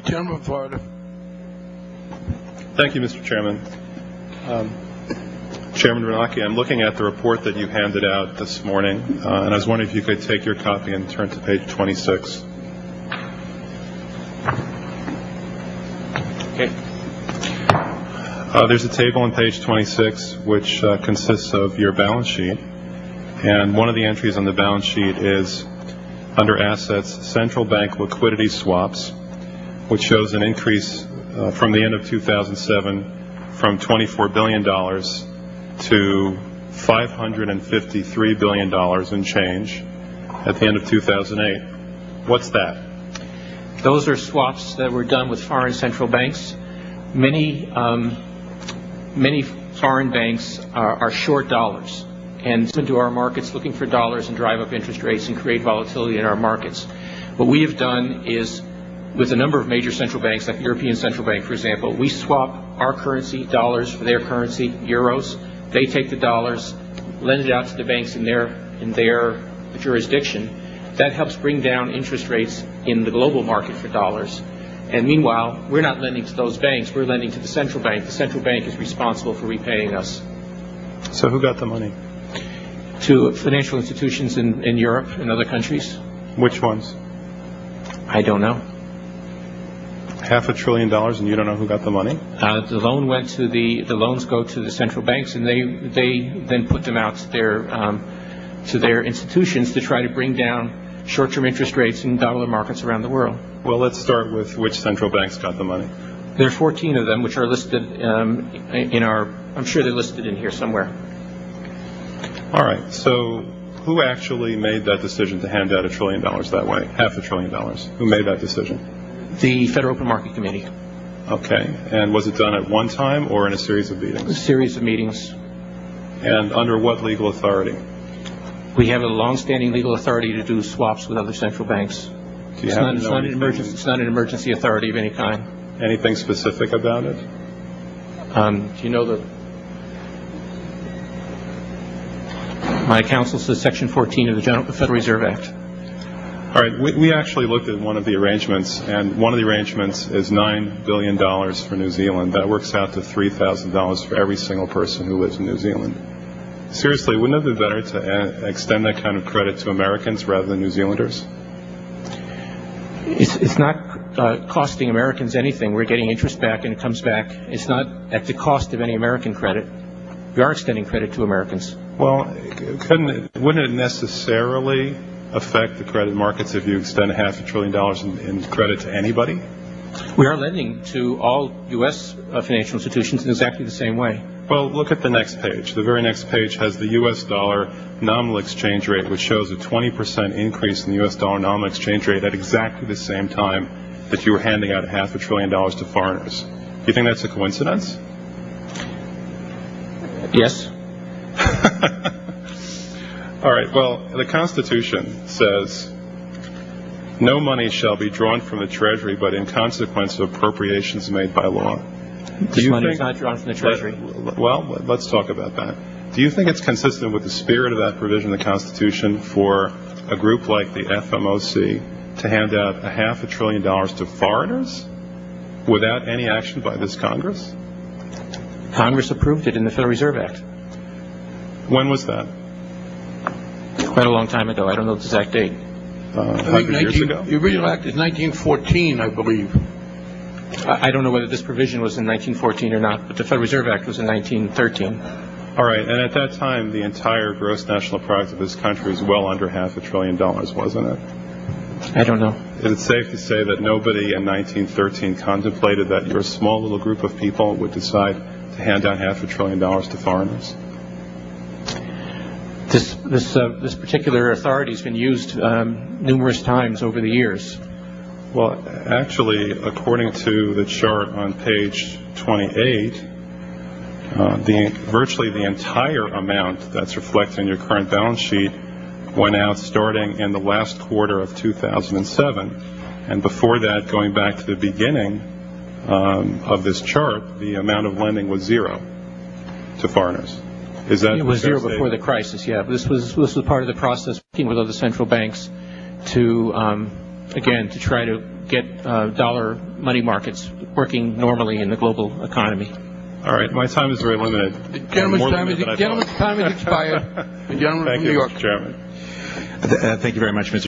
Gentleman from Florida. Thank you, Mr. Chairman. Chairman Bernanke, I'm looking at the report that you handed out this morning, and I was wondering if you could take your copy and turn to page 26. Okay. There's a table on page 26 which consists of your balance sheet, and one of the entries on the balance sheet is under assets, central bank liquidity swaps, which shows an increase from the end of 2007 from $24 billion to $553 billion in change at the end of 2008. What's that? Those are swaps that were done with foreign central banks. Many foreign banks are short dollars and come into our markets looking for dollars and drive up interest rates and create volatility in our markets. What we have done is, with a number of major central banks, like the European Central Bank, for example, we swap our currency, dollars, for their currency, euros. They take the dollars, lend it out to the banks in their jurisdiction. That helps bring down interest rates in the global market for dollars. And meanwhile, we're not lending to those banks, we're lending to the central bank. The central bank is responsible for repaying us. So who got the money? To financial institutions in Europe and other countries. Which ones? I don't know. $500 billion, and you don't know who got the money? The loans go to the central banks, and they then put them out to their institutions to try to bring down short-term interest rates in dollar markets around the world. Well, let's start with which central banks got the money. There are 14 of them, which are listed I'm sure they're listed in here somewhere. All right, so who actually made that decision to hand out $1 trillion that way, $500 billion? Who made that decision? The Federal Open Market Committee. Okay, and was it done at one time or in a series of meetings? A series of meetings. And under what legal authority? We have a long-standing legal authority to do swaps with other central banks. It's not an emergency authority of any kind. Anything specific about it? Do you know my counsel says Section 14 of the Federal Reserve Act. All right, we actually looked at one of the arrangements, and one of the arrangements is $9 billion for New Zealand. That works out to $3,000 for every single person who lives in New Zealand. Seriously, wouldn't it be better to extend that kind of credit to Americans rather than New Zealanders? It's not costing Americans anything. We're getting interest back, and it comes back. It's not at the cost of any American credit. We are extending credit to Americans. Well, wouldn't it necessarily affect the credit markets if you extend $500 billion in credit to anybody? We are lending to all U.S. Financial institutions in exactly the same way. Well, look at the next page. The very next page has the U.S. dollar nominal exchange rate, which shows a 20% increase in the U.S. dollar nominal exchange rate at exactly the same time that you were handing out $500 billion to foreigners. Do you think that's a coincidence? Yes. All right, well, the Constitution says no money shall be drawn from the Treasury but in consequence of appropriations made by law. This money is not drawn from the Treasury. Well, let's talk about that. Do you think it's consistent with the spirit of that provision of the Constitution for a group like the FMOC to hand out $500 billion to foreigners without any action by this Congress? Congress approved it in the Federal Reserve Act. When was that? Quite a long time ago. I don't know the exact date. 100 years ago? The original act is 1914, I believe. I don't know whether this provision was in 1914 or not, but the Federal Reserve Act was in 1913. All right, and at that time, the entire gross national product of this country was well under $500 billion, wasn't it? I don't know. Is it safe to say that nobody in 1913 contemplated that your small little group of people would decide to hand out $500 billion to foreigners? This particular authority has been used numerous times over the years. Well, actually, according to the chart on page 28, virtually the entire amount that's reflected in your current balance sheet went out starting in the last quarter of 2007. And before that, going back to the beginning of this chart, the amount of lending was zero to foreigners. Is that it was zero before the crisis, yeah. This was part of the process, working with other central banks to, again, to try to get dollar money markets working normally in the global economy. All right, my time is very limited. The gentleman's More time limited than I is thought. expired. The gentleman Thank from New you, York. Mr. Chairman. Thank you very much, Mr.